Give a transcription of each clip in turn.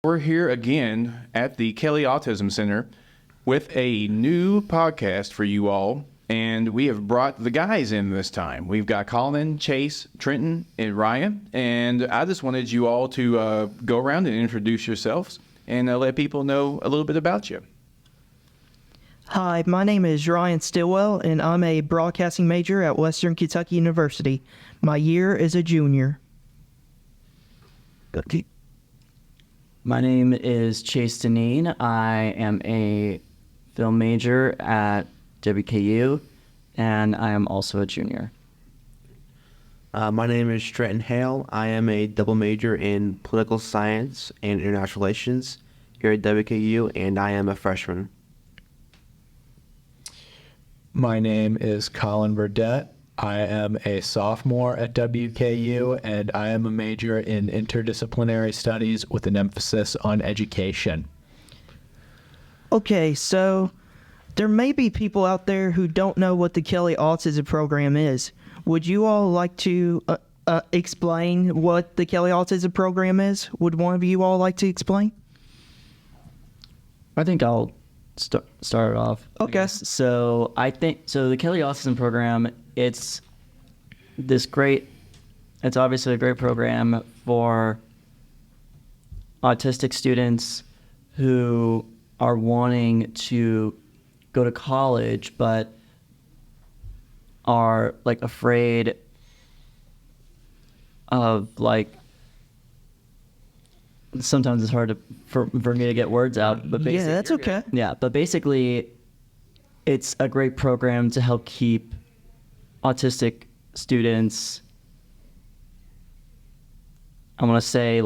We're here again at the Kelly Autism Center with a new podcast for you all, and we have brought the guys in this time. We've got Colin, Chase, Trenton, and Ryan, and I just wanted you all to go around and introduce yourselves and let people know a little bit about you. Hi, my name is Ryan Stillwell, and I'm a broadcasting major at Western Kentucky University. My year is a junior. Okay. My name is Chase Deneen. I am a film major at WKU, and I am also a junior. My name is Trenton Hale. I am a double major in political science and international relations here at WKU, and I am a freshman. My name is Colin Burdett. I am a sophomore at WKU, and I am a major in interdisciplinary studies with an emphasis on education. Okay, so there may be people out there who don't know what the Kelly Autism Program is. Would you all like to explain what the Kelly Autism Program is? Would one of you all like to explain? I think I'll start off. Okay. So the Kelly Autism Program, it's obviously a great program for autistic students who are wanting to go to college but are afraid of sometimes it's hard for me to get words out, but basically, yeah, that's okay. Yeah, but basically it's a great program to help keep autistic students, I want to say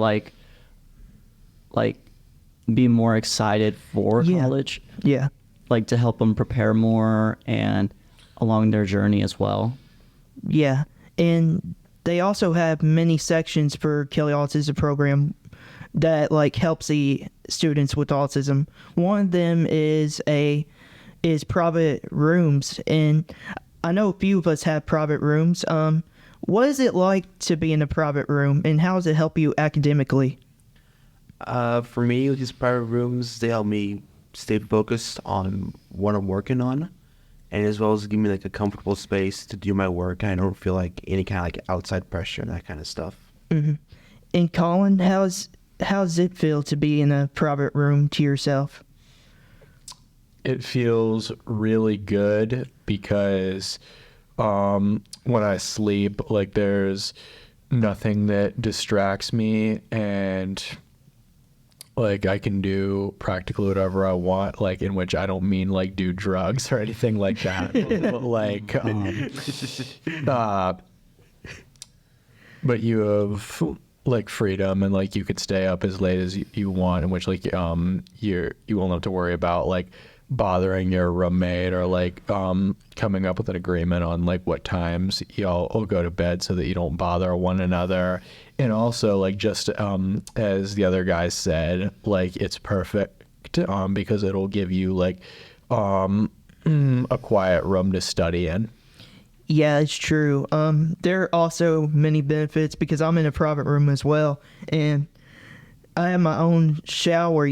be more excited for college. Yeah. To help them prepare more and along their journey as well. Yeah. And they also have many sections for Kelly Autism Program that helps the students with autism. One of them is private rooms, and I know a few of us have private rooms. What is it like to be in a private room, and how does it help you academically? For me, with these private rooms, they help me stay focused on what I'm working on, and as well as give me a comfortable space to do my work. I don't feel any kind of outside pressure and that kind of stuff. Mm-hmm. And Colin, how does it feel to be in a private room to yourself? It feels really good because when I sleep, there's nothing that distracts me, and I can do practically whatever I want, in which I don't mean do drugs or anything like that. But you have freedom, and you could stay up as late as you want, in which you won't have to worry about bothering your roommate or coming up with an agreement on what times y'all will go to bed so that you don't bother one another. And also just as the other guys said, it's perfect because it'll give you a quiet room to study in. Yeah, it's true. There are also many benefits because I'm in a private room as well, and I have my own shower,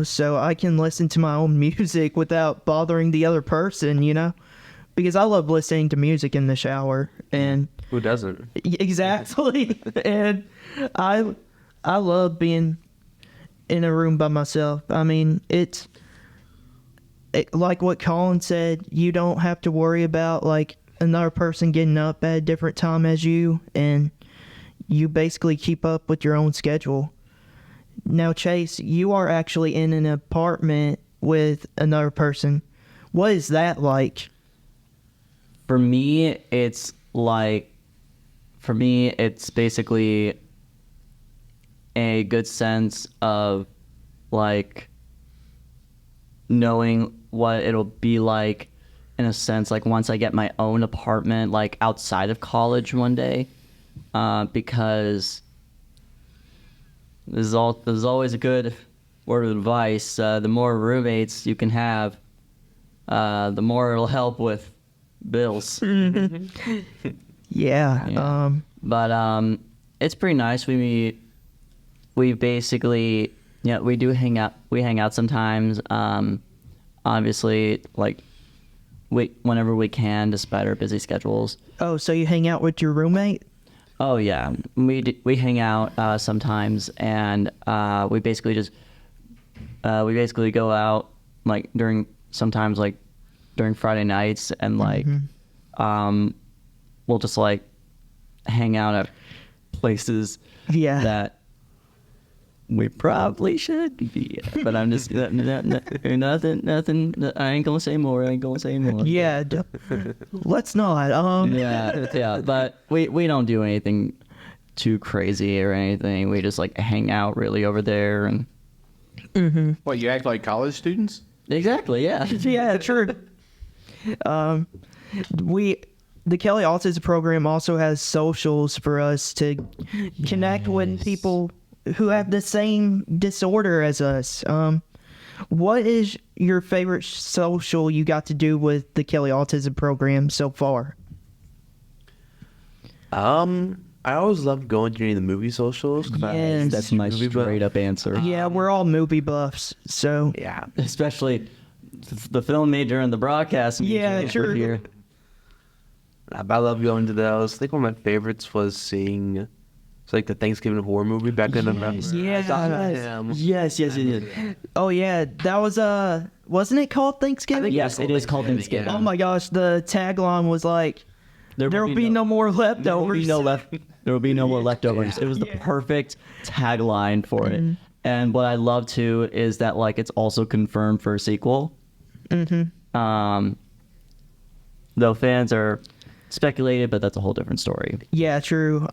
so I can listen to my own music without bothering the other person, because I love listening to music in the shower. And who doesn't? Exactly. And I love being in a room by myself. I mean, it's like what Colin said, you don't have to worry about another person getting up at a different time as you, and you basically keep up with your own schedule. Now, Chase, you are actually in an apartment with another person. What is that like? For me, it's basically a good sense of knowing what it'll be like in a sense, once I get my own apartment, outside of college one day, because there's always a good word of advice. The more roommates you can have, the more it'll help with bills. Yeah. But it's pretty nice. We basically Yeah, we do hang out. We hang out sometimes. Obviously, like whenever we can, despite our busy schedules. Oh, so you hang out with your roommate? Oh yeah, we hang out sometimes, and we basically go out like during Friday nights, and like we'll just like hang out at places Yeah. that we probably should be at, but I'm just nothing. I ain't gonna say more. Yeah. Let's not. Yeah, but we don't do anything too crazy or anything. We just like hang out really over there, and What, you act like college students? exactly, yeah. Yeah, true. The Kelly Autism Program also has socials for us to connect with people who have the same disorder as us. What is your favorite social you got to do with the Kelly Autism Program so far? I always loved going to any of the movie socials. 'Cause Yes. That's my movie buff. straight up answer. Yeah, we're all movie buffs, so Yeah. Especially the film major and the broadcast major. Yeah, over sure. here. I love going to those. I think one of my favorites was seeing it's like the Thanksgiving horror movie back in November. Yes. oh yeah, that was wasn't it called Thanksgiving? Yes, it is called Thanksgiving. Oh my gosh, the tagline was like, "There will be no more leftovers." There will be no more leftovers. It was the perfect tagline for it. And what I love too is that like it's also confirmed for a sequel. Though fans are speculated, but that's a whole different story. Yeah, true.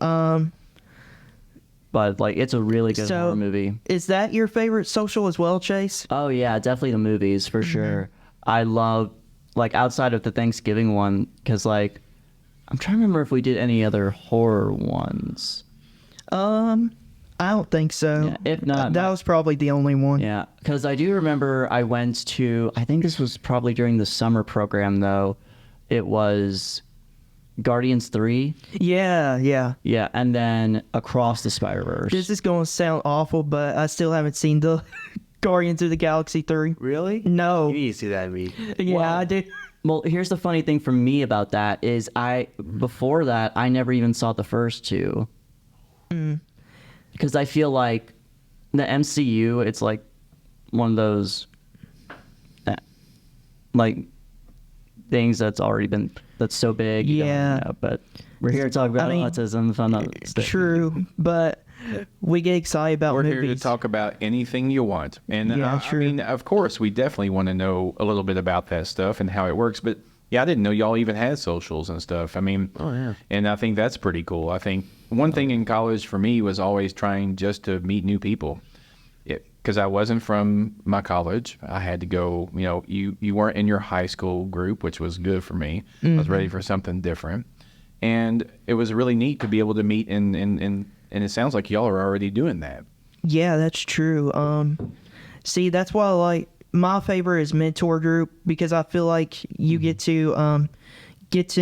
But like it's a really good horror movie. Is that your favorite social as well, Chase? Oh yeah, definitely the movies for sure. I love like outside of the Thanksgiving one because like I'm trying to remember if we did any other horror ones. I don't think so. Yeah, if not, that was probably the only one. Yeah, because I do remember I went to, I think this was probably during the summer program though. It was Guardians 3. Yeah. Yeah, and then Across the Spider-Verse. This is going to sound awful, but I still haven't seen the Guardians of the Galaxy 3. Really? No. You need to see that movie. Yeah, I did. Well, here's the funny thing for me about that is before that, I never even saw the first two. Because I feel like the MCU, it's like one of those like things that's so big. you don't Yeah. know, but we're here to talk about autism. If I'm not mistaken. True, but we get excited about We're movies. here to talk about anything you want. And Yeah, I true. mean, of course, we definitely want to know a little bit about that stuff and how it works. But yeah, I didn't know y'all even had socials and stuff. I mean, Oh, yeah. and I think that's pretty cool. I think one thing in college for me was always trying just to meet new people. Because I wasn't from my college. I had to go, you weren't in your high school group, which was good for me. I was ready for something different. And it was really neat to be able to meet, and it sounds like y'all are already doing that. Yeah, that's true. See, that's why like my favorite is mentor group because I feel like you get to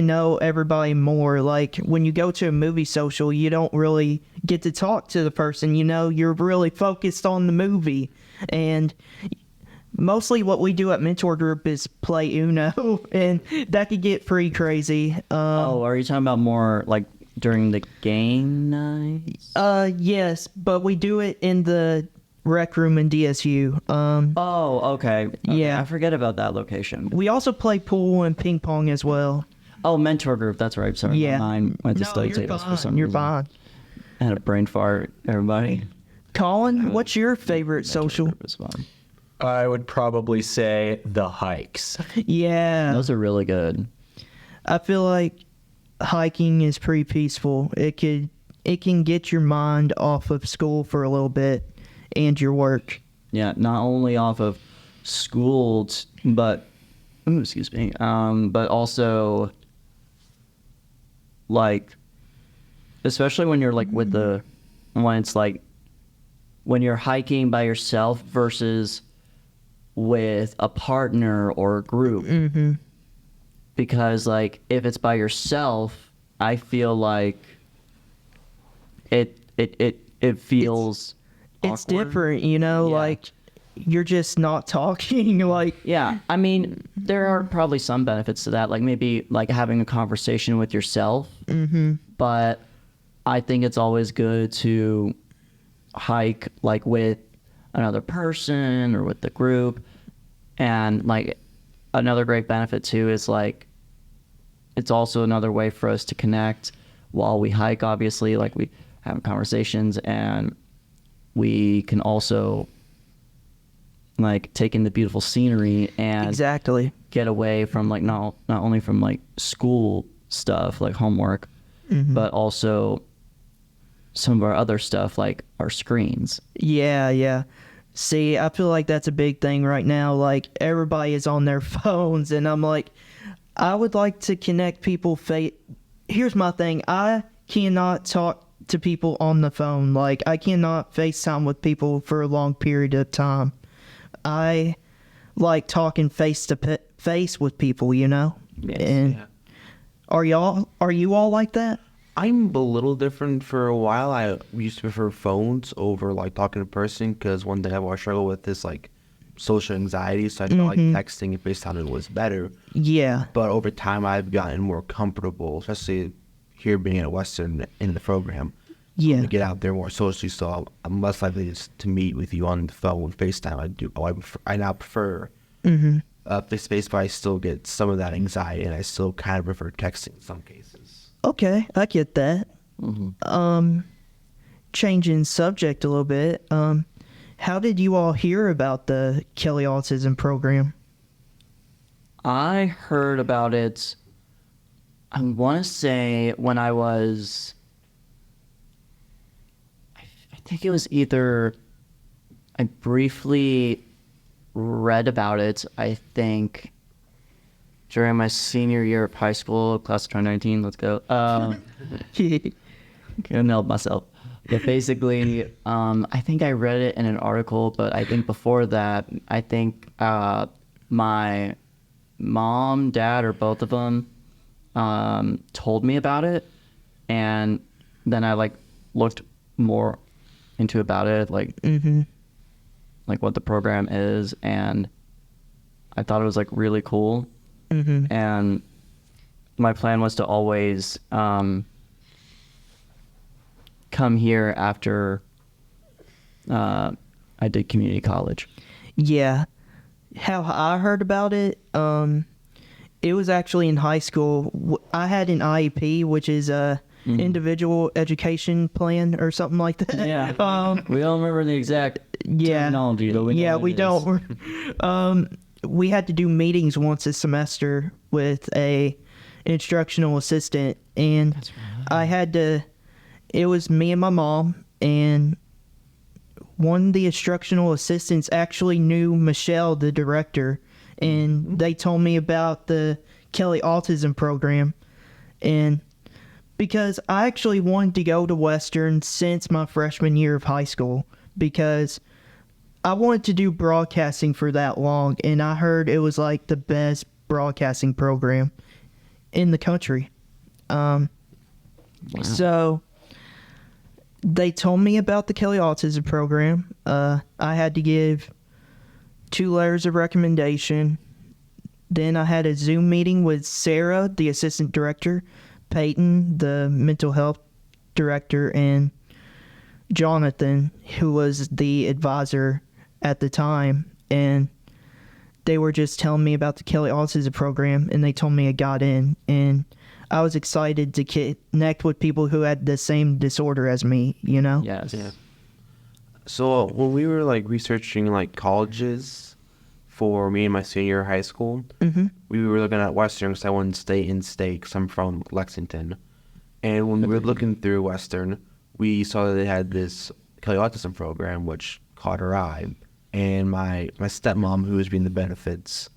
know everybody more. Like when you go to a movie social, you don't really get to talk to the person. You're really focused on the movie, and mostly what we do at mentor group is play Uno, and that could get pretty crazy. Are you talking about more like during the game nights? Yes, but we do it in the rec room in DSU. Okay. Yeah. I forget about that location. We also play pool and ping pong as well. Oh, mentor group. That's right. Sorry. Yeah. Mine went to No, study you're tables for fine. some You're reason. fine. I had a brain fart, everybody. Colin, what's your favorite social? Group was fun. I would probably say the hikes. Yeah. Those are really good. I feel like hiking is pretty peaceful. It can get your mind off of school for a little bit and your work. Yeah, not only off of school, but also like, especially when you're like when you're hiking by yourself versus with a partner or a group. Mm-hmm. Because like if it's by yourself, I feel like it feels it's awkward. different, you know, Yeah. like you're just not talking. Like, Yeah, I mean, there are probably some benefits to that, like maybe like having a conversation with yourself. Mm-hmm. But I think it's always good to hike like with another person or with the group. And like another great benefit too is like it's also another way for us to connect while we hike. Obviously, like we have conversations, and we can also like take in the beautiful scenery and exactly. get away from like not only from like school stuff like homework, but also some of our other stuff like our screens. Yeah, yeah. See, I feel like that's a big thing right now. Like, everybody is on their phones, and I'm like, I would like to connect people. Here's my thing. I cannot talk to people on the phone. Like, I cannot FaceTime with people for a long period of time. I like talking face to face with people, you know? Yes, and yeah. are you all like that? I'm a little different. For a while, I used to prefer phones over like talking in person, because one thing I've always struggled with is like social anxiety. So I felt like texting and FaceTiming was better. Yeah. But over time, I've gotten more comfortable, especially here being at Western in the program. Yeah. To get out there more socially, so I'm less likely to meet with you on the phone, FaceTime. I now prefer face-to-face, but I still get some of that anxiety, and I still kind of prefer texting in some cases. Okay, I get that. Changing subject a little bit. How did you all hear about the Kelly Autism Program? I heard about it, I want to say when I was, I think it was either, I briefly read about it, I think, during my senior year of high school, class of 2019, let's go. I nailed myself. But basically, I think I read it in an article, but I think before that, I think my mom, dad, or both of them told me about it, and then I like looked more into about it, like like what the program is, and I thought it was like really cool. And my plan was to always come here after I did community college. Yeah. How I heard about it, it was actually in high school. I had an IEP, which is a individual education plan or something like that. Yeah. We don't remember the exact terminology, but we know we what it is. don't. We had to do meetings once a semester with a instructional assistant, and I had to. It was me and my mom, and one of the instructional assistants actually knew Michelle, the director, and they told me about the Kelly Autism Program, and because I actually wanted to go to Western since my freshman year of high school, because I wanted to do broadcasting for that long, and I heard it was like the best broadcasting program in the country. So they told me about the Kelly Autism Program. I had to give 2 letters of recommendation. Then I had a Zoom meeting with Sarah, the assistant director, Peyton, the mental health director, and Jonathan, who was the advisor at the time, and they were just telling me about the Kelly Autism Program, and they told me I got in, and I was excited to connect with people who had the same disorder as me, you know? Yes. Yeah. So when we were like researching like colleges for me and my senior year of high school, we were looking at Western because I wanted to stay in state because I'm from Lexington. And when we were looking through Western, we saw that they had this Kelly Autism Program, which caught our eye. And my stepmom, who was reading the benefits,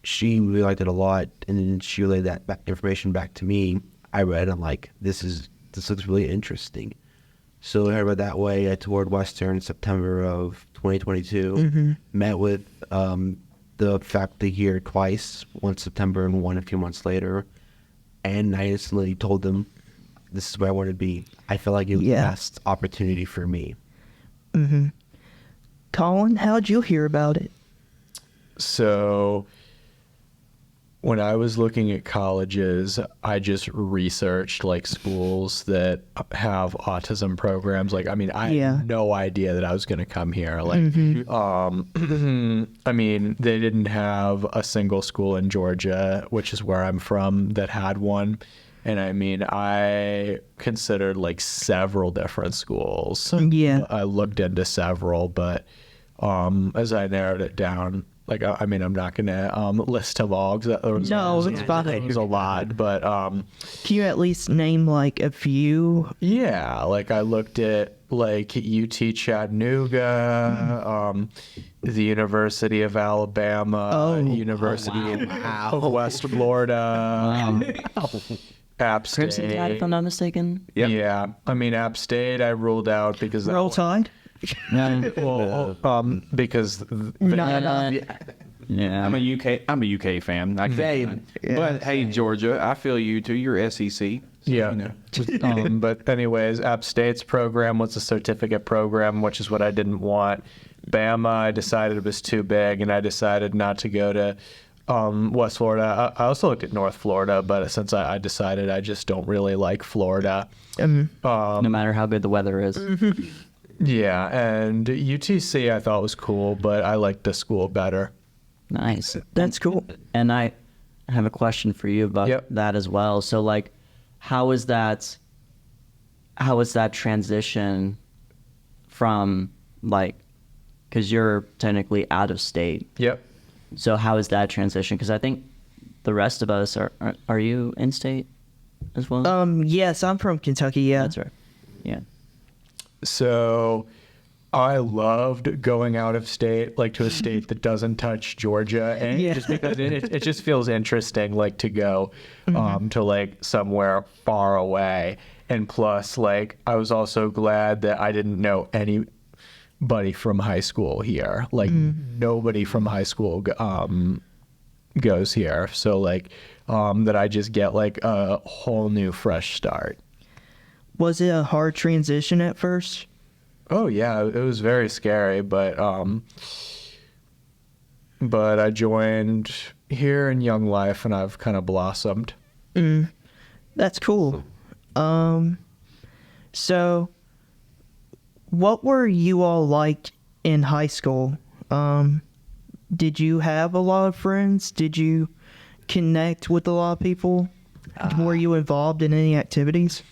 she really liked it a lot. And then she relayed that information back to me. I read, I'm like, this looks really interesting. So I heard about that way. I toured Western in September of 2022. Met with the faculty here twice, one September and one a few months later. And I instantly told them, this is where I want to be. I feel like it was the best opportunity for me. Colin, how'd you hear about it? So when I was looking at colleges, I just researched like schools that have autism programs. Like, I mean, I had no idea that I was going to come here. Like, I mean, they didn't have a single school in Georgia, which is where I'm from, that had one. And I mean, I considered like several different schools. Yeah. I looked into several, but as I narrowed it down, like, I mean, I'm not going to list them all. Cause it's fine. It was a lot, but Can you at least name like a few? yeah, like I looked at like UT Chattanooga, the University of Alabama, University of West Florida, App State. Crimson Tide, if I'm not mistaken. Yep. Yeah, I mean App State I ruled out because Roll Tide? because Yeah. I'm a UK fan. Same. But hey, Georgia, I feel you too. You're SEC. yeah. You know. But anyways, App State's program was a certificate program, which is what I didn't want. Bama, I decided it was too big, and I decided not to go to West Florida. I also looked at North Florida, but since I decided I just don't really like Florida. No matter how good the weather is. Yeah, and UTC I thought was cool, but I liked the school better. Nice. That's cool. And I have a question for you about that as well. So, like, how is that transition from, like, because you're technically out of state. Yep. So how is that transition? Because I think the rest of us are you in state as well? Yes, I'm from Kentucky, yeah. That's right. Yeah. So I loved going out of state, like to a state that doesn't touch Georgia, and just because it just feels interesting, like to go to like somewhere far away. And plus, like I was also glad that I didn't know anybody from high school here. Like nobody from high school goes here, so like that I just get like a whole new fresh start. Was it a hard transition at first? Oh yeah, it was very scary, but I joined here in Young Life, and I've kind of blossomed. That's cool. So what were you all like in high school? Did you have a lot of friends? Did you connect with a lot of people? Were you involved in any activities?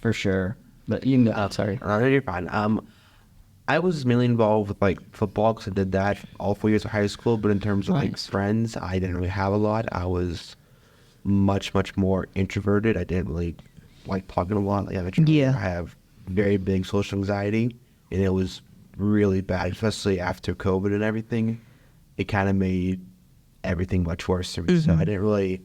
For sure. But you can go. Oh, sorry. No, you're fine. I was mainly involved with like football because I did that all 4 years of high school. But in terms of like friends, I didn't really have a lot. I was much more introverted. I didn't really like talking a lot. Like I mentioned earlier, I have very big social anxiety, and it was really bad, especially after COVID and everything. It kind of made everything much worse for me. So I didn't really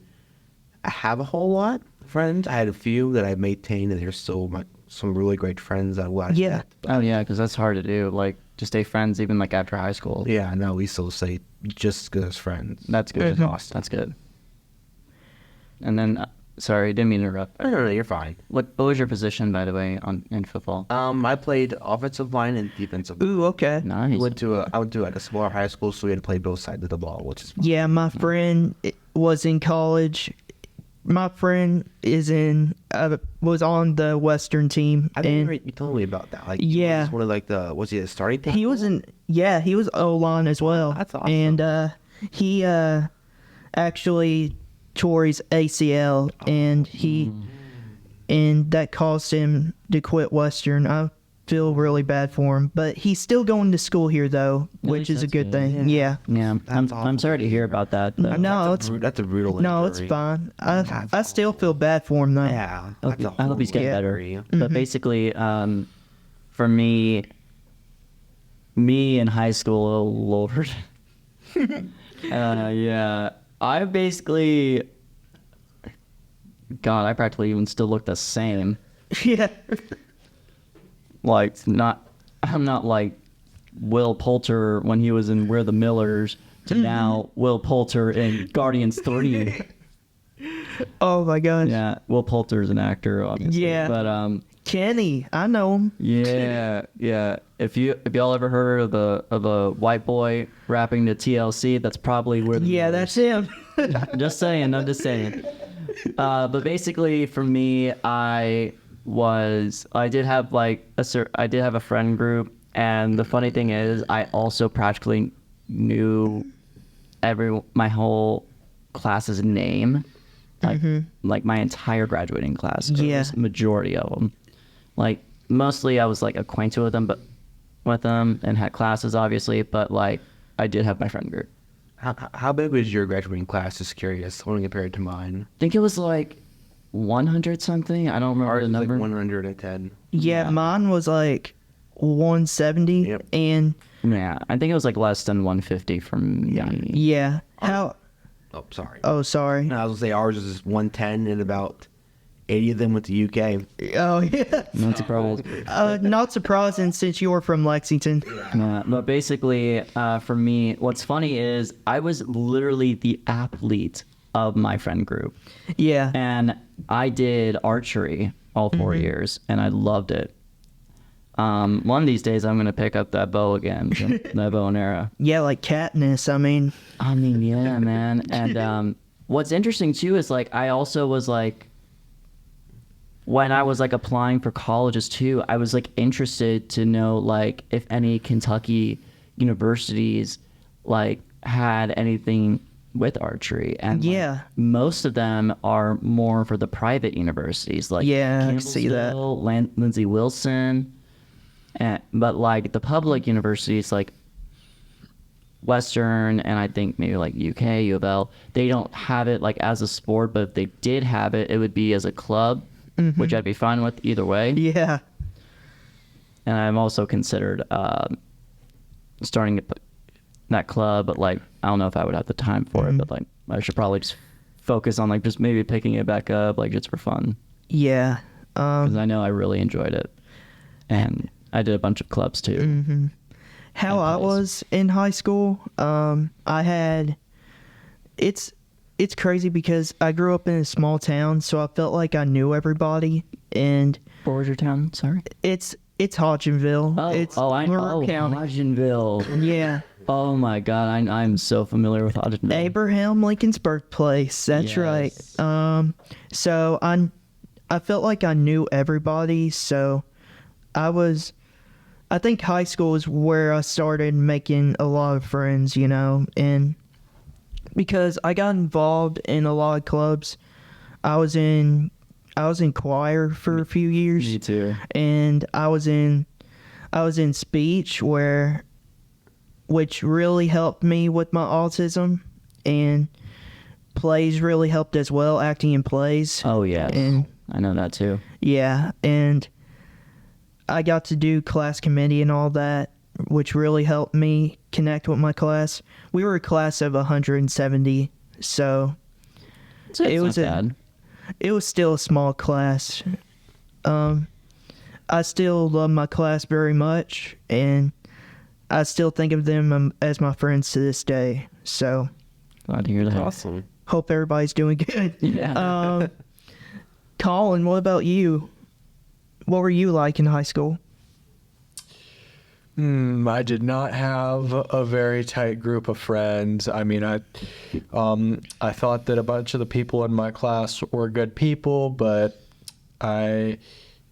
have a whole lot of friends. I had a few that I maintained, and they're still some really great friends. Oh yeah, because that's hard to do. Like to stay friends even like after high school. Yeah, no, we still say just good as friends. That's good. That's good. And then, sorry, didn't mean to interrupt. No, you're fine. What was your position, by the way, in football? I played offensive line and defensive line. Ooh, okay. Nice. I went to a smaller high school, so we had to play both sides of the ball, which is fun. Yeah, my friend was in college. My friend was on the Western team. I think you told me about that. Like, he was one of like was he a starting tackle? He was O-line as well. That's awesome. And he actually tore his ACL, and that caused him to quit Western. I feel really bad for him, but he's still going to school here though, which is a good thing. Yeah. I'm sorry to hear about that. Though. No, that's a brutal injury. No, it's fine. I still feel bad for him though. Yeah. I hope he's getting better. Mm-hmm. But basically, for me in high school, oh Lord. Yeah. I basically, God, I practically even still look the same. Yeah. Like, I'm not like Will Poulter when he was in We're the Millers to now Will Poulter in Guardians 3. Oh my gosh. Yeah, Will Poulter's an actor, obviously. Yeah. But Kenny, I know him. yeah. If y'all ever heard of a white boy rapping to TLC, that's probably where. Yeah, that's him. Just saying. I'm just saying. But basically, for me, I did have a friend group, and the funny thing is, I also practically knew my whole class's name, like my entire graduating class. Yeah. Majority of them. Like mostly, I was like acquainted with them, and had classes obviously, but like I did have my friend group. How big was your graduating class? Just curious. When compared to mine, I think it was like 100 something. I don't remember ours the was number. like 110. Yeah, mine was like 170, Yep. and Yeah, I think it was like less than 150 from me. yeah. How? Oh, sorry. Oh, sorry. No, I was gonna say ours was 110, and about 80 of them went to UK. Oh, yeah. Not surprised. Not surprising since you were from Lexington. But basically, for me, what's funny is I was literally the athlete of my friend group. Yeah. And I did archery all 4 years, and I loved it. One of these days, I'm going to pick up that bow again, that bow and arrow. Yeah, like Katniss. I mean, Yeah, man. And what's interesting, too, is, like, I also was, like, when I was, like, applying for colleges, too, I was, like, interested to know, like, if any Kentucky universities, like, had anything with archery. And Yeah. like, most of them are more for the private universities, like Yeah, I can see that. Campbellsville, Lindsey Wilson. But, like, the public universities, like Western and I think maybe like UK, U of L, they don't have it like as a sport, but if they did have it, it would be as a club, which I'd be fine with either way. yeah. And I'm also considered starting that club, but like I don't know if I would have the time for it, but like I should probably just focus on like just maybe picking it back up, like just for fun, Yeah. because I know I really enjoyed it, and I did a bunch of clubs too. How I Nice. was in high school, I had, it's crazy because I grew up in a small town, so I felt like I knew everybody, and What was your town? Sorry. it's Hodgenville. It's Monroe County. Hodgenville. Yeah. Oh my God, I'm so familiar with Hodgenville. Abraham Lincoln's birthplace. That's right. Yes. So I felt like I knew everybody, so I think high school is where I started making a lot of friends, you know, and because I got involved in a lot of clubs. I was in choir for a few years. Me too. And I was in speech which really helped me with my autism, and plays really helped as well, acting in plays. Oh yes, And I know that too. yeah, and I got to do class committee and all that, which really helped me connect with my class. We were a class of 170, so It was bad. it was still a small class. I still love my class very much, and I still think of them as my friends to this day. So Glad to hear that. Awesome. hope everybody's doing good. Yeah. Colin, what about you? What were you like in high school? I did not have a very tight group of friends. I mean, I thought that a bunch of the people in my class were good people, but I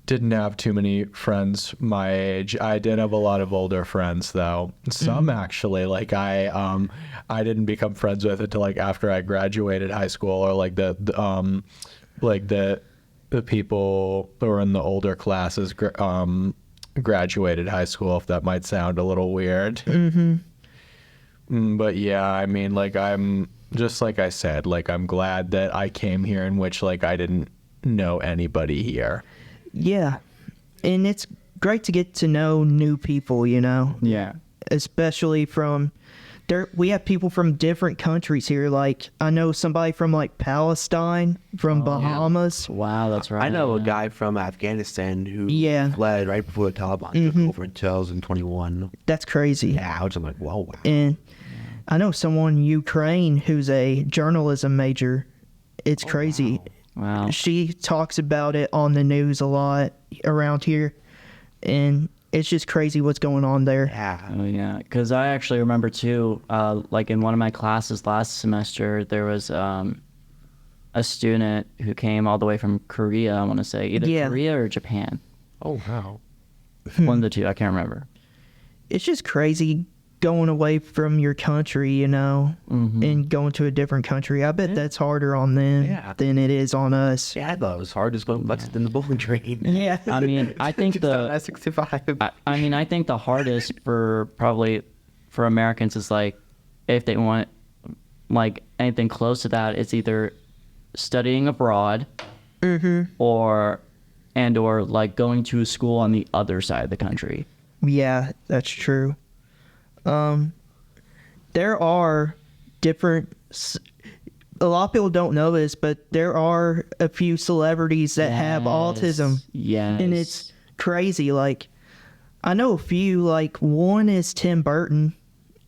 didn't have too many friends my age. I did have a lot of older friends, though. Some actually, like I didn't become friends with until like after I graduated high school, or like the people who were in the older classes graduated high school, if that might sound a little weird. But yeah, I mean, like, I'm just like I said, like, I'm glad that I came here in which like I didn't know anybody here. Yeah, and it's great to get to know new people, you know, Yeah. especially from there. We have people from different countries here. Like, I know somebody from like Palestine, from Bahamas. Wow, that's right. I know a yeah. guy from Afghanistan who Yeah. fled right before the Taliban took over in 2021. That's crazy. Yeah, I was just like, whoa, wow. And I know someone in Ukraine who's a journalism major, It's crazy. Wow. She talks about it on the news a lot around here, and it's just crazy what's going on there. Yeah. Oh yeah, because I actually remember too. Like in one of my classes last semester, there was a student who came all the way from Korea. I want to say either Yeah. Korea or Japan. Oh wow. One of the two. I can't remember. It's just crazy going away from your country, you know, and going to a different country. I bet that's harder on them Yeah. than it is on us. Yeah, I thought it was hard just going butts in the bowling green. Yeah. I mean, I think the S65. I mean, I think the hardest for probably for Americans is like if they want like anything close to that, it's either studying abroad or like going to a school on the other side of the country. Yeah, that's true. There are a lot of people don't know this, but there are a few celebrities that have autism. Yes. And it's crazy. Like, I know a few, like, one is Tim Burton,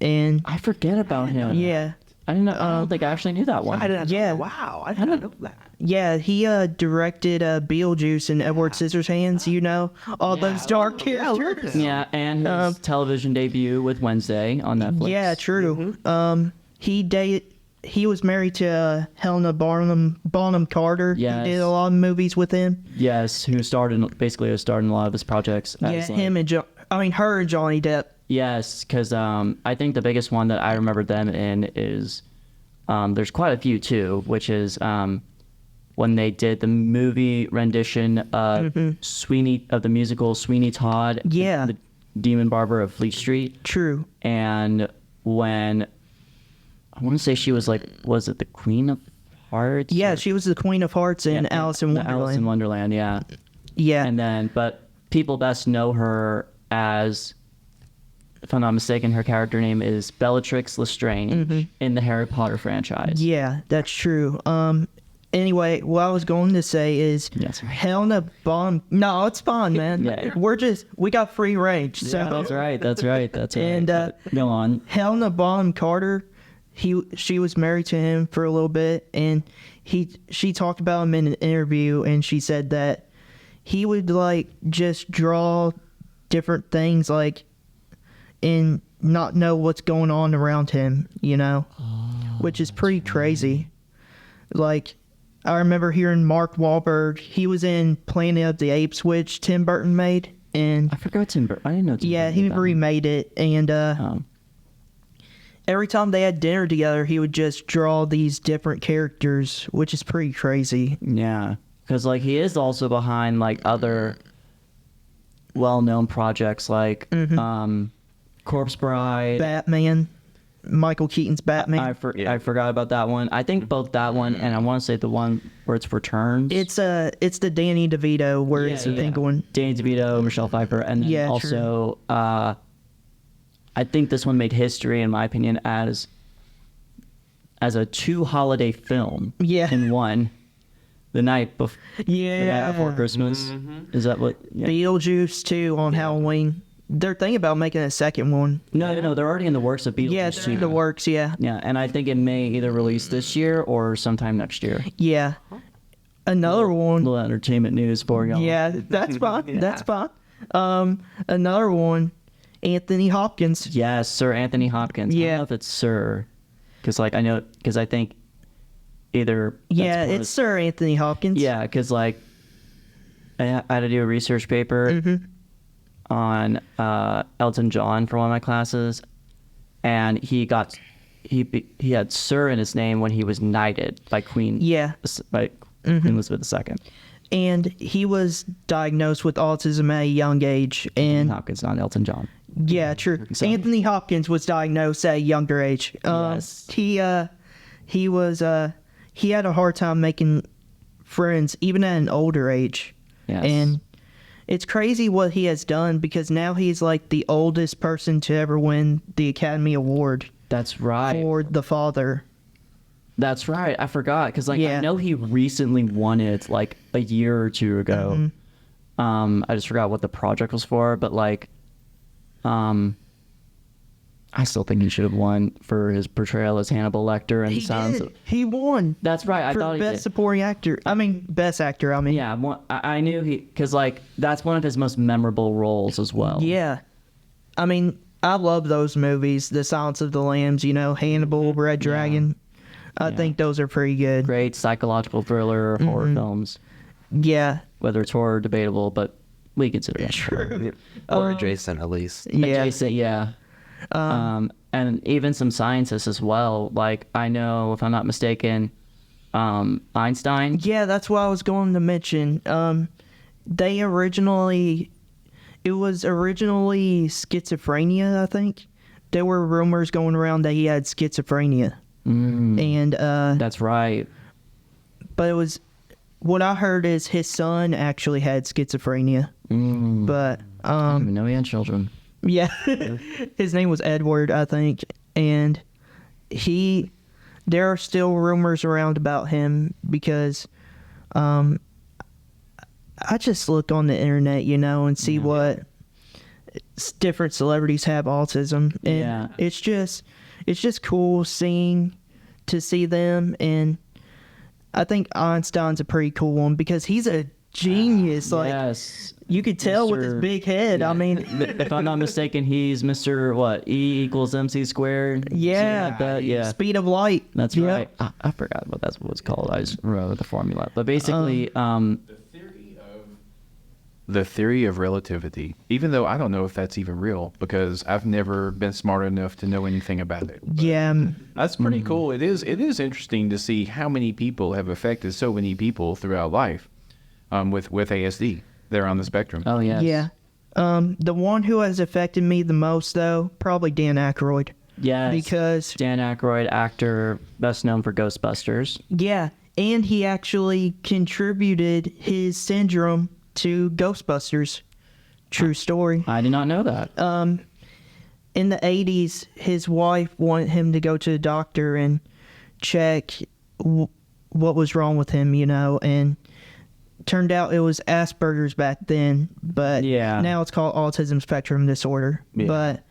and I forget about him. yeah, I didn't know. I don't think I actually knew that one. I didn't. Yeah. Wow. I didn't know that. yeah, he directed Beetlejuice and Edward Scissorhands, you know, all those dark characters. Yeah, and his television debut with Wednesday on Netflix. Yeah, true. He was married to Helena Bonham Carter. Yes. He did a lot of movies with him. Yes, who starred in a lot of his projects. Yeah, as, like- him and her and Johnny Depp. Yes, because I think the biggest one that I remember them in is there's quite a few too, which is when they did the movie rendition of the musical Sweeney Todd, Yeah. the Demon Barber of Fleet Street, True. and when I want to say she was was it the Queen of Hearts? Yeah, or- she was the Queen of Hearts in Alice in the Wonderland. Alice in Wonderland, yeah. Yeah. And then, but people best know her as, if I'm not mistaken, her character name is Bellatrix Lestrange in the Harry Potter franchise. Yeah, that's true. Anyway, what I was going to say is Yes. Helena Bonham. No, it's fine, man. Yeah. We got free range. So Yeah, that's right. That's right. And, But go on. Helena Bonham Carter, she was married to him for a little bit, and she talked about him in an interview, and she said that he would like just draw different things like and not know what's going on around him, you know, which is pretty crazy. Like, I remember hearing Mark Wahlberg. He was in Planet of the Apes, which Tim Burton made, and I forgot Tim Burton. I didn't know Tim yeah, Burton he did that one. remade it, and Um, every time they had dinner together, he would just draw these different characters, which is pretty crazy. yeah, because like he is also behind like other well-known projects like Corpse Bride. Batman, Michael Keaton's Batman. I forgot about that one. I think both that one and I want to say the one where it's Returns. it's the Danny DeVito where it's the pink one. Danny DeVito, Michelle Pfeiffer, and then Yeah, also I think this one made history in my opinion as a 2 holiday film. Yeah. In one, the night before. Yeah. The night before Christmas. Is that what? Yeah. Beetlejuice too on Halloween. They're thinking about making a second one. No, they're already in the works of Beetlejuice. Yeah, they're in the works. Yeah, Yeah, and I think it may either release this year or sometime next year. yeah. Another one. Little entertainment news for y'all. Yeah, that's fine. That's fine. Another one. Anthony Hopkins. Yes, Sir Anthony Hopkins. I Yeah. don't know if it's Sir, because like I think either. Yeah, that's one of it's Sir Anthony Hopkins. Yeah, because like I had to do a research paper on Elton John for one of my classes, and he had Sir in his name when he was knighted by Queen. Yeah. By Queen Elizabeth II. And he was diagnosed with autism at a young age. And Hopkins, not Elton John. yeah, true. So- Anthony Hopkins was diagnosed at a younger age. Yes. He had a hard time making friends even at an older age. Yes. And it's crazy what he has done because now he's like the oldest person to ever win the Academy Award That's right. for The Father. That's right. I forgot because like Yeah. I know he recently won it like a year or two ago. I just forgot what the project was for, but like, I I still think he should have won for his portrayal as Hannibal Lecter and He Sounds. did. He won. That's right. I for thought he best did. supporting actor. I mean, best actor. I mean, Yeah, I knew because like that's one of his most memorable roles as well. yeah. I mean, I love those movies. The Silence of the Lambs. You know, Hannibal, Red Dragon. I Yeah. think those are pretty good. Great psychological thriller horror films. Yeah. Whether it's horror, debatable, but we consider it. True. Or adjacent, at least. Yeah. Adjacent, yeah. And even some scientists as well. Like I know, if I'm not mistaken, Einstein. Yeah, that's what I was going to mention. It was originally schizophrenia, I think. There were rumors going around that he had schizophrenia. And, That's right. but it was, what I heard is his son actually had schizophrenia. But, I didn't even know he had children. yeah, his name was Edward, I think. And there are still rumors around about him because, I just look on the internet, you know, and see what different celebrities have autism, and Yeah. it's just cool to see them. And I think Einstein's a pretty cool one because he's a genius. Like Yes. you could tell with his Mr. big head. I mean, If I'm not mistaken, he's Mr. what? E equals MC squared? yeah, Something like that? Yeah. speed of light. That's Yep. right. I forgot what that's what it's called. I just wrote the formula. But basically, The theory of relativity, even though I don't know if that's even real because I've never been smart enough to know anything about it. Yeah, That's pretty cool. It is interesting to see how many people have affected so many people throughout life with ASD. They're on the spectrum. oh yes. yeah. The one who has affected me the most, though, probably Dan Aykroyd. Yes. Because Dan Aykroyd, actor best known for Ghostbusters. yeah, and he actually contributed his syndrome to Ghostbusters. True story. I did not know that. In the 80s, his wife wanted him to go to the doctor and check what was wrong with him, you know, and turned out it was Asperger's back then, but Yeah. now it's called autism spectrum disorder. Yeah. But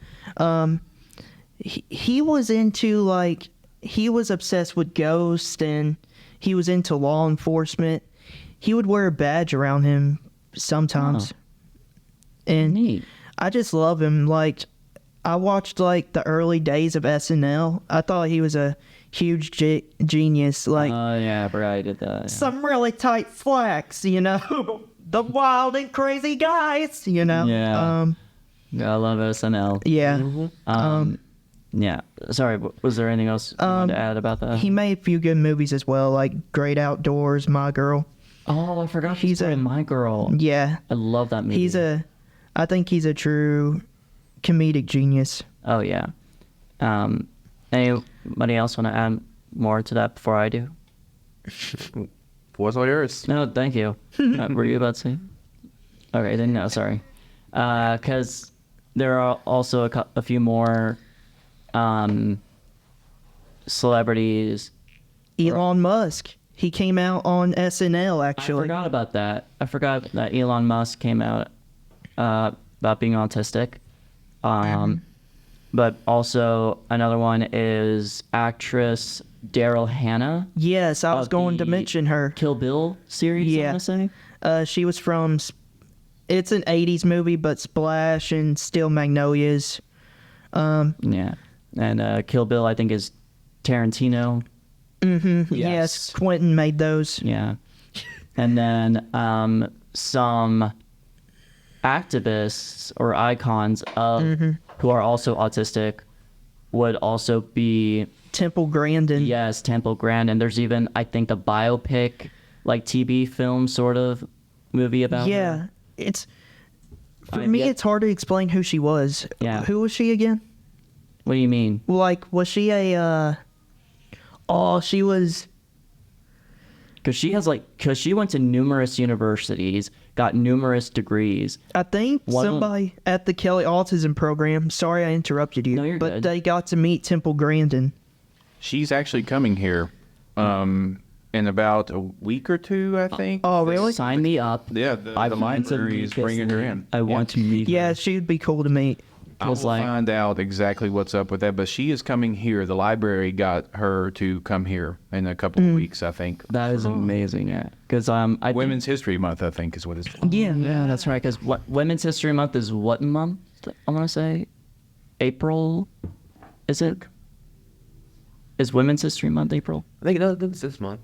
he was into, like, he was obsessed with ghosts, and he was into law enforcement. He would wear a badge around him sometimes. And Neat. I just love him. Like, I watched, like, the early days of SNL. I thought he was a huge genius. Like, Yeah, I forgot I did that. Yeah. some really tight slacks, you know? The wild and crazy guys, you know? Yeah. I love SNL. Yeah. Yeah. Sorry, was there anything else you wanted to add about that? He made a few good movies as well, like Great Outdoors, My Girl. Oh, I forgot he's a- in My Girl. Yeah. I love that movie. I think he's a true comedic genius. Oh, yeah. Anybody else want to add more to that before I do? What's all yours? No, thank you. Were you about to say? Okay, then no, sorry. Because there are also a few more celebrities. Elon Musk. He came out on SNL, I actually. forgot about that. I forgot that Elon Musk came out about being autistic. But also another one is actress Daryl Hannah. Yes, I was of going to the mention her. Kill Bill series, I Yeah. want to say. She was from, it's an 80s movie, but Splash and Steel Magnolias. Yeah. And Kill Bill, I think, is Tarantino. Yes, Quentin made those. Yeah. And then some activists or icons of who are also autistic would also be Temple Grandin. yes, Temple Grandin. There's even I think a biopic like TV film sort of movie about Yeah. her. It's, for I- me, yeah. it's hard to explain who she was. Yeah. Who was she again? What do you mean? Like, was she a, she was, Because she went to numerous universities, got numerous degrees. I think One of them- somebody at the Kelly Autism Program. Sorry I interrupted you. No, you're but good. they got to meet Temple Grandin. She's actually coming here in about a week or two, I think. Oh, really? Sign me up. Yeah, the want to library meet is this bringing her lady. in. I want to meet her. Yeah, she'd be cool to meet. I will 'Cause, like, find out exactly what's up with that. But she is coming here. The library got her to come here in a couple of weeks, I think. that is amazing. Yeah, because I think- Women's History Month, I think, is what it's. Yeah, that's right. Because Women's History Month is what month? I want to say April. Is it? Is Women's History Month April? I think it's this month.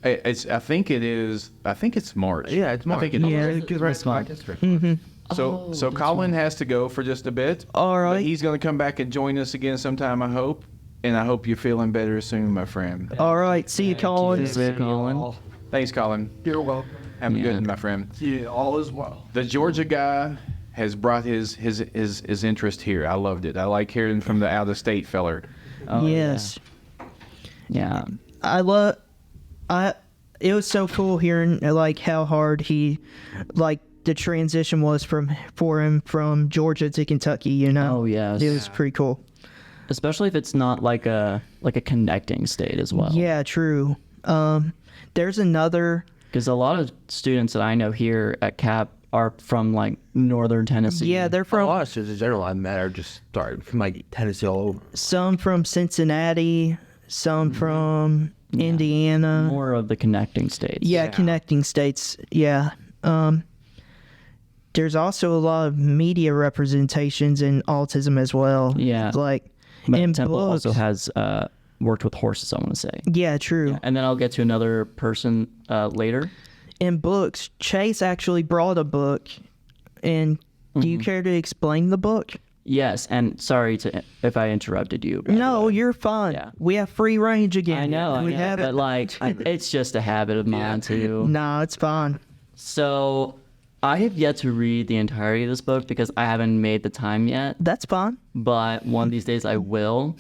It's. I think it is. I think it's March. Yeah, it's March. I think it is. Yeah. Because right, This month. history. So Colin has to go for just a bit. All right. But he's going to come back and join us again sometime, I hope. And I hope you're feeling better soon, my friend. All right. See you, Colin. Colin. Thanks, Colin. You're welcome. Have a Yeah. good one, my friend. Yeah, all is well. The Georgia guy has brought his interest here. I loved it. I like hearing from the out-of-state feller. Oh, Yes. Yeah. It was so cool hearing like how hard he, like the transition was for him from Georgia to Kentucky. You know. Oh, yes. It was pretty cool. Especially if it's not like a connecting state as well. Yeah. True. There's another. Because a lot of students that I know here at CAP are from like northern Tennessee. Yeah, they're A from lot of students in general I met are just started from like Tennessee all over. some from Cincinnati, some from Indiana. more of the connecting states. Yeah, connecting states. Yeah. There's also a lot of media representations in autism as well. Yeah. Like But in Temple books. also has worked with horses, I want to say. Yeah, true. And then I'll get to another person later. In books, Chase actually brought a book. And do you care to explain the book? Yes, and sorry if I interrupted you. by the No, way. you're fine. Yeah. We have free range again. I know, We have but like, it's just a habit of mine too. No, it's fine. So I have yet to read the entirety of this book because I haven't made the time yet, That's fine. but one of these days I will.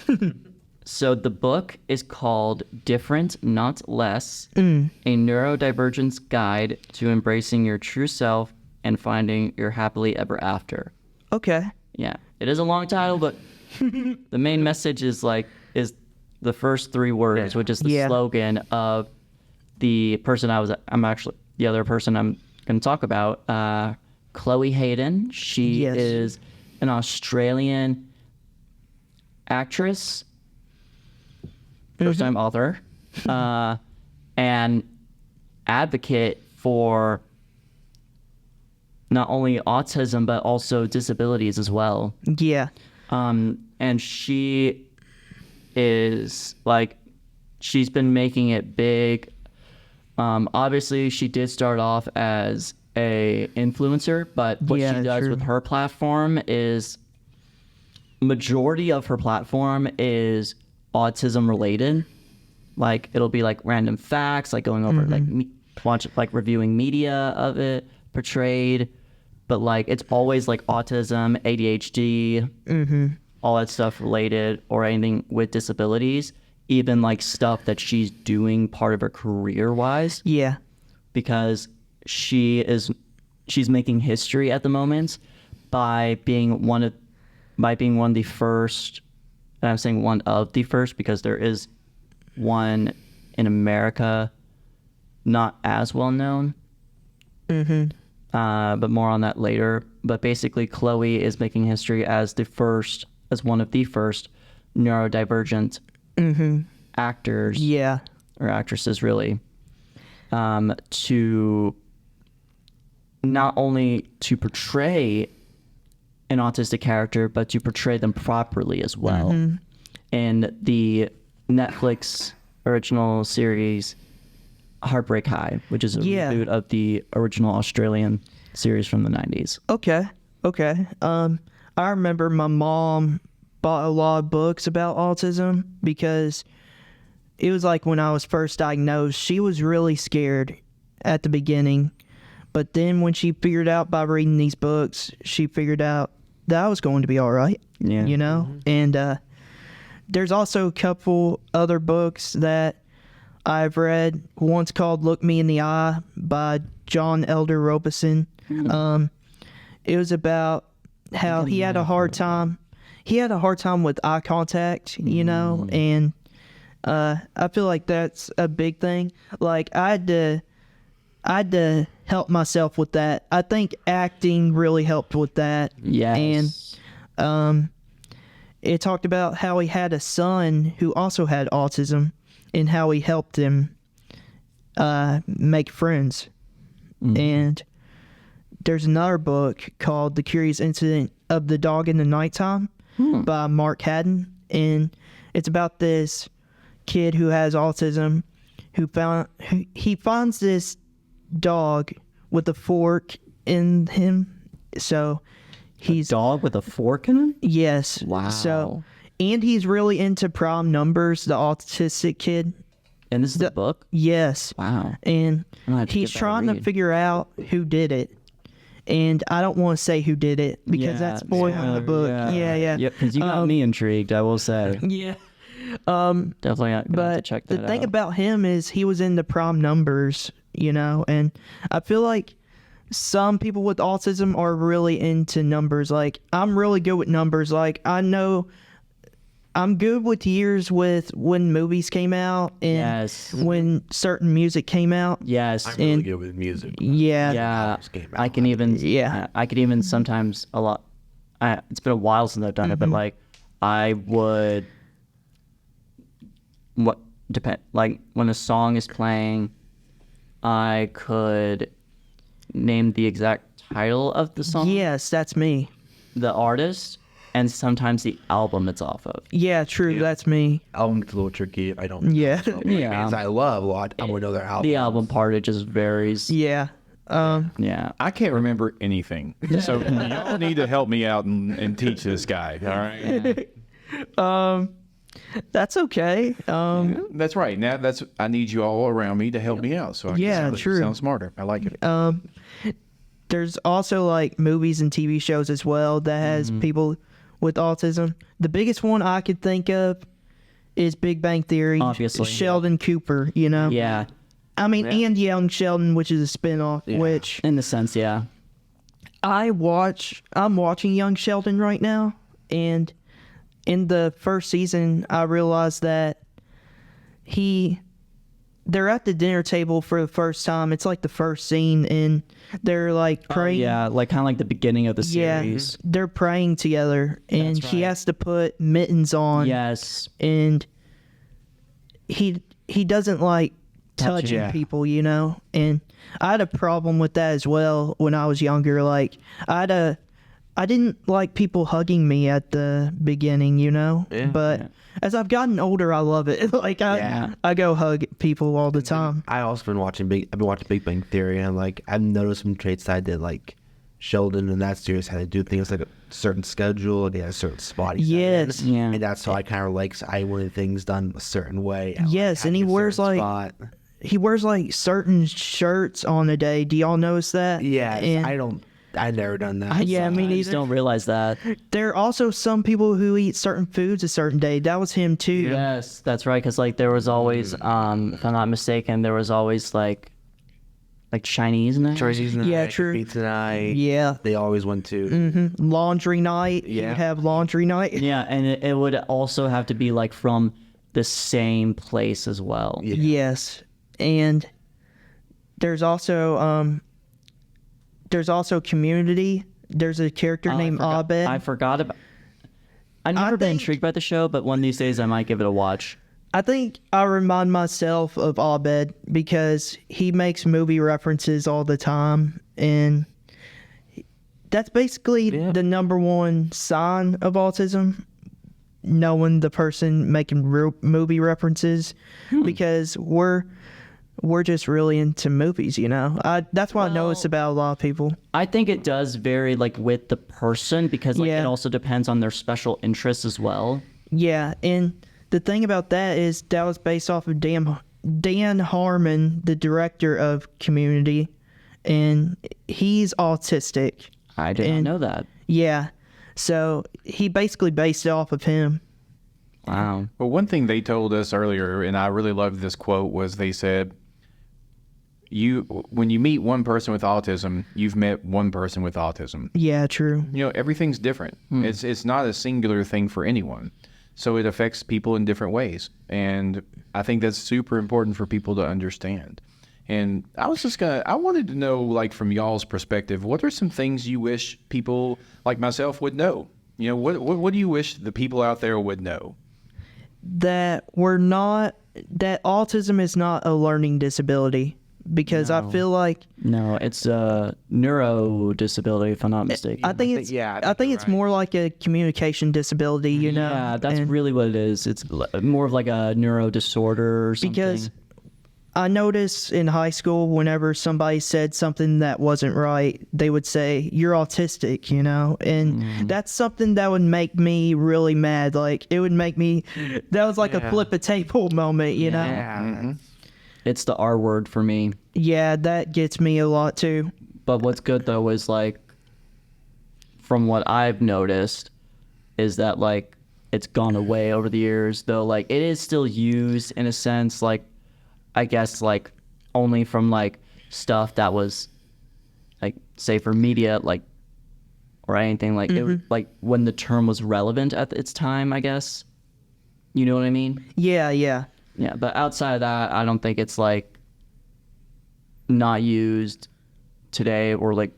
So the book is called Different, Not Less, A Neurodivergence Guide to Embracing Your True Self and Finding Your Happily Ever After. Okay. Yeah, it is a long title, but the main message is the first three words, which is the Yeah. slogan of the person the other person I'm going to talk about, Chloe Hayden. She Yes. is an Australian actress, first-time author, and advocate for not only autism but also disabilities as well. Yeah. And she is she's been making it big. Obviously, she did start off as a influencer, but what Yeah, she does true. with her platform is majority of her platform is autism related. Like it'll be like random facts, like going over like reviewing media of it portrayed, but like it's always like autism, ADHD, all that stuff related, or anything with disabilities, even like stuff that she's doing part of her career wise, Yeah. because she's making history at the moment by being one of the first, and I'm saying one of the first because there is one in America not as well known, but more on that later. But basically, Chloe is making history as one of the first neurodivergent actors Yeah. or actresses, really, to not only to portray an autistic character, but to portray them properly as well. In the Netflix original series Heartbreak High, which is a Yeah. reboot of the original Australian series from the 90s. Okay. I remember my mom bought a lot of books about autism because it was like when I was first diagnosed, she was really scared at the beginning. But then when she figured out by reading these books, she figured out that I was going to be all right. Yeah. You know? And there's also a couple other books that I've read. One's called Look Me in the Eye by John Elder Robeson. It was about how he had a hard time. He had a hard time with eye contact, you know, and I feel like that's a big thing. Like I had to help myself with that. I think acting really helped with that. Yes. And It talked about how he had a son who also had autism and how he helped him make friends. And there's another book called The Curious Incident of the Dog in the Nighttime by Mark Haddon. And it's about this kid who has autism who finds this dog with a fork in him. So he's a dog with a fork in him? Yes. Wow. So, and he's really into prime numbers, the autistic kid. And this is the book? Yes. Wow. And I'm gonna have to he's give that a trying to read. figure out who did it. And I don't want to say who did it because that's spoiling the book. Yeah. Yep, because you got me intrigued, I will say. Yeah. Definitely gonna have to But check the that thing out. about him is he was into prime numbers, you know, and I feel like some people with autism are really into numbers. Like, I'm really good with numbers. Like, I know I'm good with years with when movies came out and Yes. when certain music came out. Yes. I'm really And- good with music. Yeah. Yeah, Just came I out. can even. Yeah. I could even sometimes a lot. It's been a while since I've done it, but like I would. Like when a song is playing, I could name the exact title of the song, Yes, that's me. the artist, and sometimes the album it's off of. Yeah, true. That's me. Album's a little tricky. I don't. Yeah. Yeah. Bands I love a lot. I would know their album. The album part, it just varies. Yeah. Yeah. I can't remember anything. So y'all need to help me out and teach this guy. All right. That's okay. That's right. Now I need you all around me to help me out. So I Yeah, can true. sound smarter. I like it. There's also like movies and TV shows as well that has people with autism. The biggest one I could think of is Big Bang Theory. Obviously. Sheldon Cooper, you know? Yeah. I mean, and Young Sheldon, which is a spinoff, which In the sense, yeah. I'm watching Young Sheldon right now, and in the first season, I realized that they're at the dinner table for the first time. It's like the first scene, and they're like praying. Yeah, like kind of like the beginning of the Yeah, series. they're praying together, and That's he right. has to put mittens on. Yes. And he doesn't like touching Yeah. people, you know. And I had a problem with that as well when I was younger. Like I didn't like people hugging me at the beginning, you know. Yeah. But as I've gotten older, I love it. Like I go hug people all the time. I also been watching Big Bang Theory, and like I've noticed some traits I did. Like Sheldon in that series had to do things like a certain schedule. They had a certain spot. he sat in, Yes. Yeah. and that's how I kind of like. I wanted things done a certain way. I like Yes, and he having a wears, certain like- spot. He wears like certain shirts on a day. Do y'all notice that? Yeah, And I never done that. yeah, me I just neither. don't realize that. There are also some people who eat certain foods a certain day. That was him too. Yes, that's right. Because like there was always, if I'm not mistaken, there was always like Chinese night. Tracy's night, Yeah, true. Pizza night. Yeah. They always went to. Laundry night. Yeah. You have laundry night. Yeah, and it would also have to be like from the same place as well. Yeah. Yes. And there's also Community. There's a character named Abed. I forgot about. I've never been think- intrigued by the show, but one of these days I might give it a watch. I think I remind myself of Abed because he makes movie references all the time, and that's basically the number one sign of autism. Knowing the person making real movie references, because we're just really into movies, you know. That's what I noticed about a lot of people. I think it does vary like with the person because like Yeah. it also depends on their special interests as well. Yeah, and the thing about that is that was based off of Dan Harmon, the director of Community, and he's autistic. I did And- not know that. Yeah, so he basically based it off of him. Wow. Well, one thing they told us earlier, and I really loved this quote, was they said, when you meet one person with autism, you've met one person with autism. Yeah, true. You know, everything's different. It's not a singular thing for anyone. So it affects people in different ways. And I think that's super important for people to understand. And I wanted to know, like, from y'all's perspective, what are some things you wish people like myself would know? You know, what do you wish the people out there would know? That autism is not a learning disability, because I feel like No, it's a neuro disability, if I'm not mistaken. I think it's yeah, I I think think you're it's right. more like a communication disability, you know. Yeah, that's And really what it is. It's more of like a neuro disorder or something. because I noticed in high school, whenever somebody said something that wasn't right, they would say, "You're autistic," you know? And that's something that would make me really mad. Like, it would make me, that was like a Yeah. flip a table moment, you know? Yeah. it's the R word for me. Yeah, that gets me a lot too. But what's good though is like, from what I've noticed, is that like it's gone away over the years. Though like it is still used in a sense, like I guess like only from like stuff that was like say for media like or anything like it like when the term was relevant at its time, I guess. You know what I mean? Yeah, yeah. Yeah, but outside of that, I don't think it's like not used today or like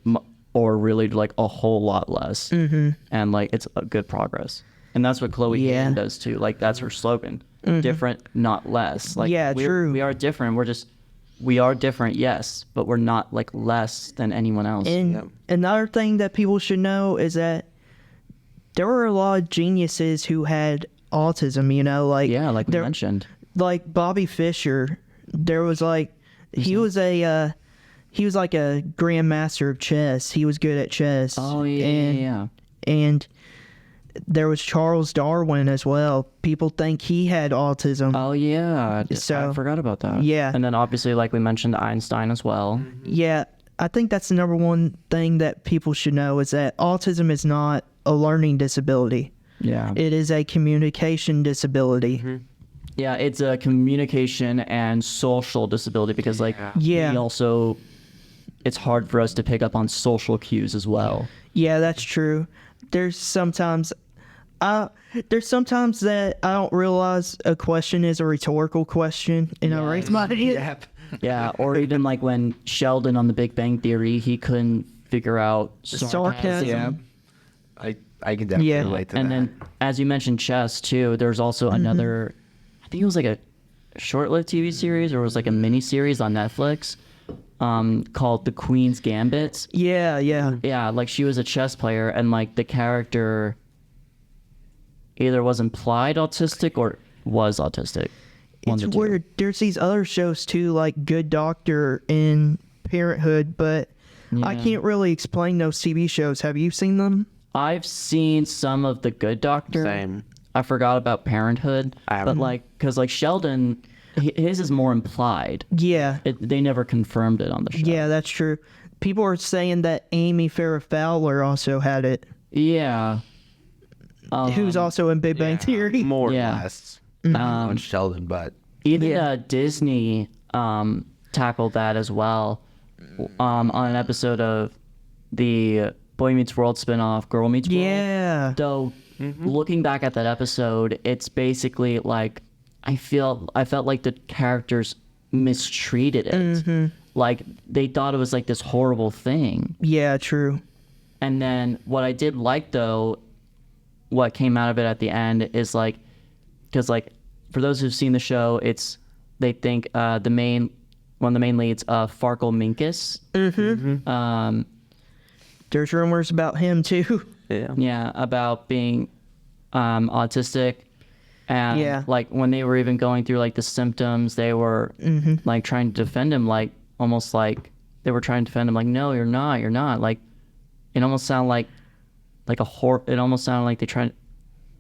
or really like a whole lot less. And like it's a good progress, and that's what Chloe Yeah. Hayden does too. Like that's her slogan: different, not less. Like Yeah, true. We are different. We are different, yes, but we're not like less than anyone else. And another thing that people should know is that there were a lot of geniuses who had autism, you know, like yeah, like we there- mentioned. like Bobby Fischer. There was like he was like a grandmaster of chess. He was good at chess. Oh yeah, and, yeah. And there was Charles Darwin as well. People think he had autism. Oh yeah, I So, forgot about that. yeah. and then obviously, like we mentioned, Einstein as well. Yeah, I think that's the number one thing that people should know is that autism is not a learning disability. Yeah, It is a communication disability. yeah, it's a communication and social disability because, like, Yeah. we also, it's hard for us to pick up on social cues as well. Yeah, that's true. There's sometimes that I don't realize a question is a rhetorical question, and I raise my hand. Yeah, or even like when Sheldon on The Big Bang Theory, he couldn't figure out Sarcasm. Yeah. I can definitely Yeah. relate to And that. then, as you mentioned, chess too. There's also another. I think it was like a short-lived TV series, or it was like a mini series on Netflix, called The Queen's Gambit. Yeah, yeah. Yeah, like she was a chess player, and like the character either was implied autistic or was autistic. One It's of the two. weird. There's these other shows too, like Good Doctor and Parenthood, but I Yeah. can't really explain those TV shows. Have you seen them? I've seen some of The Good Doctor. Same. I forgot about Parenthood, I but haven't. like, cause like Sheldon, his is more implied. Yeah. They never confirmed it on the show. Yeah, that's true. People are saying that Amy Farrah Fowler also had it, Yeah. who's also in Big Bang Theory. More or Yeah. less on Sheldon, but Even Disney tackled that as well on an episode of the Boy Meets World spinoff, Girl Meets World. Yeah. So looking back at that episode, it's basically like I felt like the characters mistreated it. Like they thought it was like this horrible thing. Yeah, true. And then what I did like though, what came out of it at the end is like, because like for those who've seen the show, they think one of the main leads, Farkle Minkus. There's rumors about him too. Yeah, about being autistic. And Yeah. like when they were even going through like the symptoms, they were like trying to defend him, like almost like they were trying to defend him, like, no, you're not. Like it almost sounded like it almost sounded like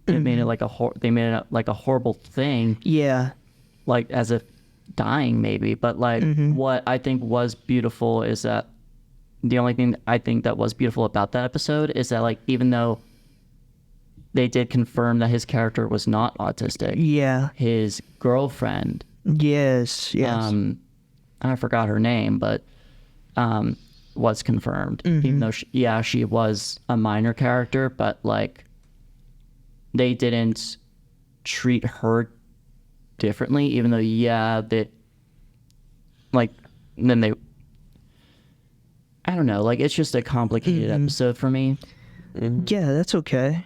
they made it like they made it like a horrible thing, Yeah. like as if dying maybe. But like what I think was beautiful is that the only thing I think that was beautiful about that episode is that like even though they did confirm that his character was not autistic, Yeah. his girlfriend, Yes. Yes. I forgot her name, but was confirmed, even though she was a minor character, but like they didn't treat her differently, even though they like then they I don't know, like it's just a complicated episode for me. Yeah, that's okay.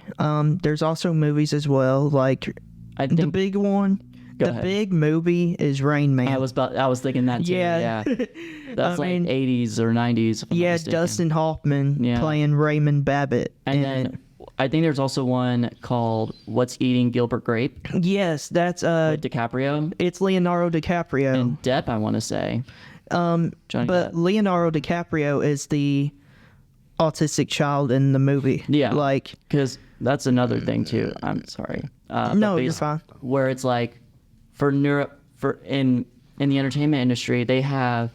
There's also movies as well. Like I the think big one, Go the ahead. big movie is Rain Man. I was thinking that too. Yeah. Yeah. That's I like mean, 80s or 90s. If I'm not yeah, mistaken. Dustin Hoffman Yeah. playing Raymond Babbitt. And then I think there's also one called What's Eating Gilbert Grape yes, that's with DiCaprio it's Leonardo DiCaprio. and Depp, I want to say. Johnny But Depp. Leonardo DiCaprio is the autistic child in the movie. Yeah. Like, Because that's another thing too. I'm sorry. no, but you're fine. Where it's like for in the entertainment industry, they have,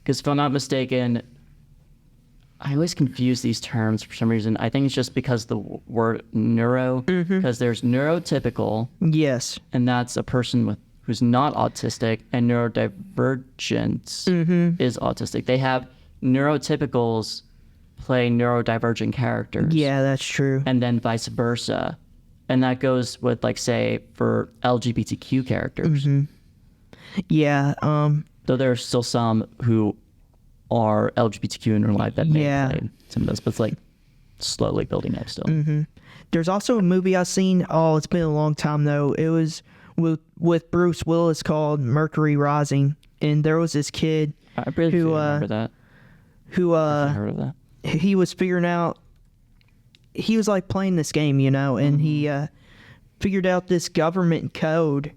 because if I'm not mistaken, I always confuse these terms for some reason. I think it's just because the word neuro, because there's neurotypical, Yes. and that's a person who's not autistic, and neurodivergent is autistic. They have neurotypicals play neurodivergent characters. Yeah, that's true. And then vice versa. And that goes with, like, say, for LGBTQ characters. Yeah. Though there are still some who are LGBTQ in real life that may Yeah. play some of those, but it's like slowly building up still. There's also a movie I've seen. Oh, it's been a long time though. It was with Bruce Willis called Mercury Rising, and there was this kid I really who remember that. who I heard of that. he was figuring out. He was like playing this game, you know, and he figured out this government code,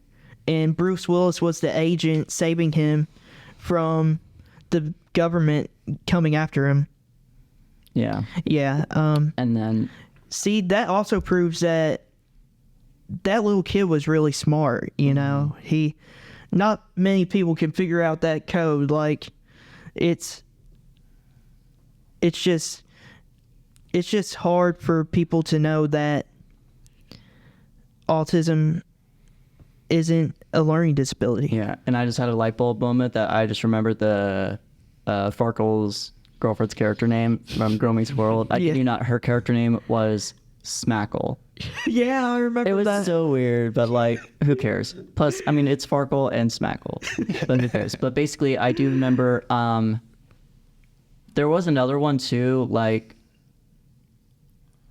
and Bruce Willis was the agent saving him from the government coming after him. Yeah. Yeah. And then, See, that also proves that that little kid was really smart, you know. Not many people can figure out that code. Like, it's just hard for people to know that autism isn't a learning disability. yeah. And I just had a light bulb moment that I just remembered the Farkle's girlfriend's character name from Girl Meets World. I kid you not, her character name was Smackle. Yeah, I remember It was that. so weird, but like, who cares? Plus, I mean, it's Farkle and Smackle, but who cares? But basically, I do remember there was another one too. Like,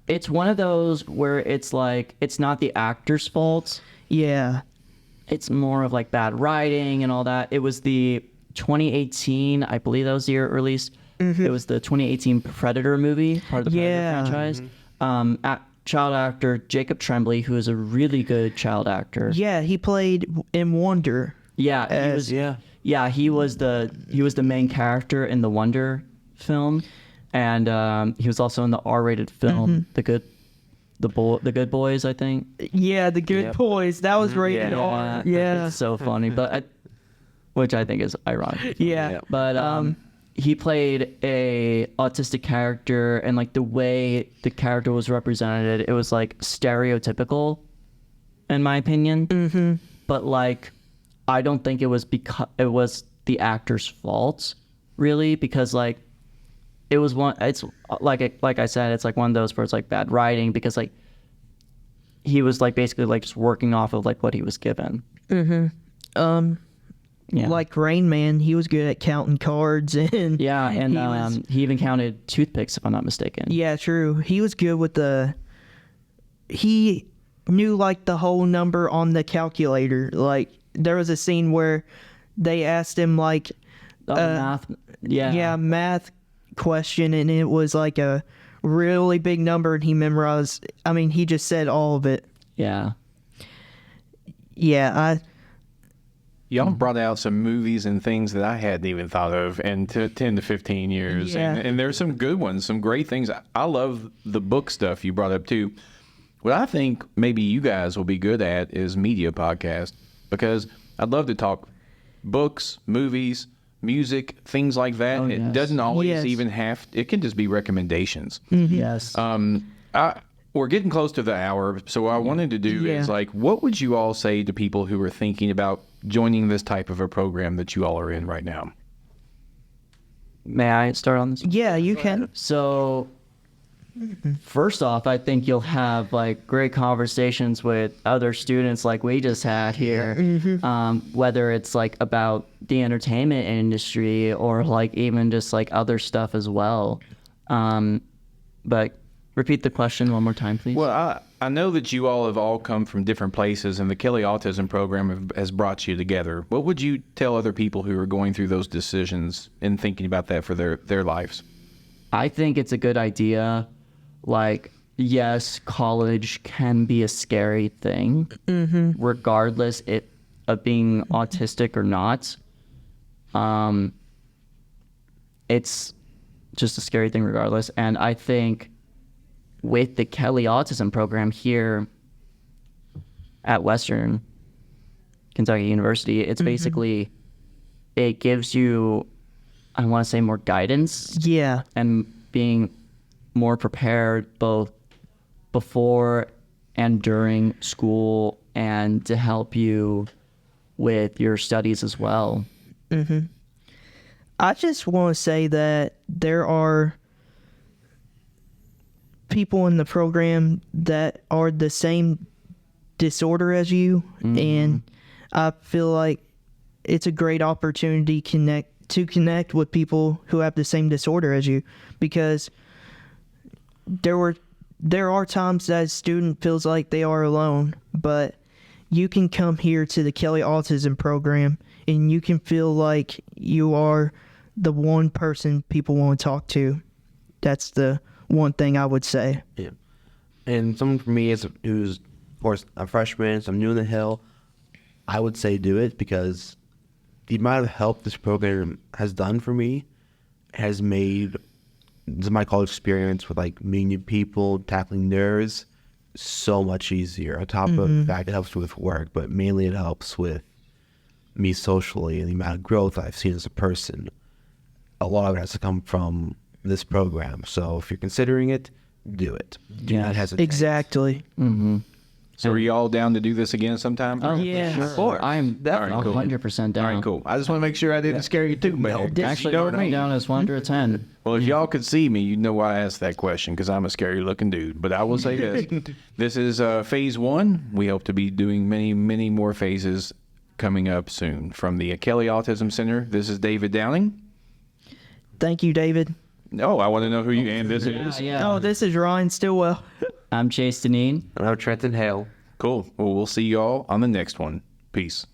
it's one of those where it's like it's not the actor's fault. Yeah. It's more of like bad writing and all that. It was the 2018, I believe that was the year it released. It was the 2018 Predator movie, part of the Yeah. Predator franchise. Child actor Jacob Tremblay, who is a really good child actor. Yeah, he played in Wonder. Yeah, he was. Yeah, he was the main character in the Wonder film, and he was also in the R-rated film The Good Boys, I think. Yeah, The Good Boys. That was rated Yeah. R. Yeah. It's so funny, which I think is ironic. Yeah. But he played a autistic character, and like the way the character was represented, it was like stereotypical, in my opinion. But like, I don't think it was because it was the actor's fault, really, because like it was one. It's like I said, it's like one of those where it's like bad writing, because like he was like basically like just working off of like what he was given. Yeah. Like Rain Man, he was good at counting cards and Yeah, and he even counted toothpicks, if I'm not mistaken. yeah, true. He was good with he knew like the whole number on the calculator. Like there was a scene where they asked him like Math. Yeah. math question, and it was like a really big number, and he memorized. I mean, he just said all of it. Yeah. Yeah, Y'all brought out some movies and things that I hadn't even thought of in 10 to 15 years. Yeah. And there's some good ones, some great things. I love the book stuff you brought up too. What I think maybe you guys will be good at is media podcast, because I'd love to talk books, movies, music, things like that. Oh, It yes. doesn't always Yes. even it can just be recommendations. Yes. We're getting close to the hour, so what I wanted to do is like, what would you all say to people who are thinking about joining this type of a program that you all are in right now? May I start on this? yeah, you can. So, first off, I think you'll have like great conversations with other students like we just had here, whether it's like about the entertainment industry or like even just like other stuff as well. But repeat the question one more time, please. Well, I know that you all have all come from different places, and the Kelly Autism Program has brought you together. What would you tell other people who are going through those decisions and thinking about that for their lives? I think it's a good idea. Like, yes, college can be a scary thing, regardless of being autistic or not. It's just a scary thing regardless. And I think with the Kelly Autism Program here at Western Kentucky University, it's basically, it gives you, I want to say, more guidance. Yeah. And being more prepared both before and during school, and to help you with your studies as well. I just want to say that there are people in the program that are the same disorder as you, and I feel like it's a great opportunity to connect with people who have the same disorder as you, because there are times that a student feels like they are alone, but you can come here to the Kelly Autism Program and you can feel like you are the one person people want to talk to. That's the one thing I would say. Yeah. And someone for me who's, of course, a freshman, so I'm new in the hill, I would say do it, because the amount of help this program has done for me has made my college experience with like meeting new people, tackling nerves, so much easier. On top of the fact it helps with work, but mainly it helps with me socially and the amount of growth I've seen as a person. A lot of it has to come from this program. So if you're considering it, do it. Do not hesitate. Exactly. So are you all down to do this again sometime? Oh, Yeah. sure. I'm definitely All right, cool. 100% down. All right, cool. I just want to make sure I didn't scare you too bad. Actually, you me down as 1 to 10. Well, if y'all could see me, you'd know why I asked that question, because I'm a scary-looking dude. But I will say this. This is phase 1. We hope to be doing many, many more phases coming up soon. From the Kelly Autism Center, this is David Downing. Thank you, David. Oh, I want to know who you and this is. Yeah. Oh, this is Ryan Stillwell. I'm Chase Deneen. And I'm Trenton Hale. Cool. Well, we'll see y'all on the next one. Peace.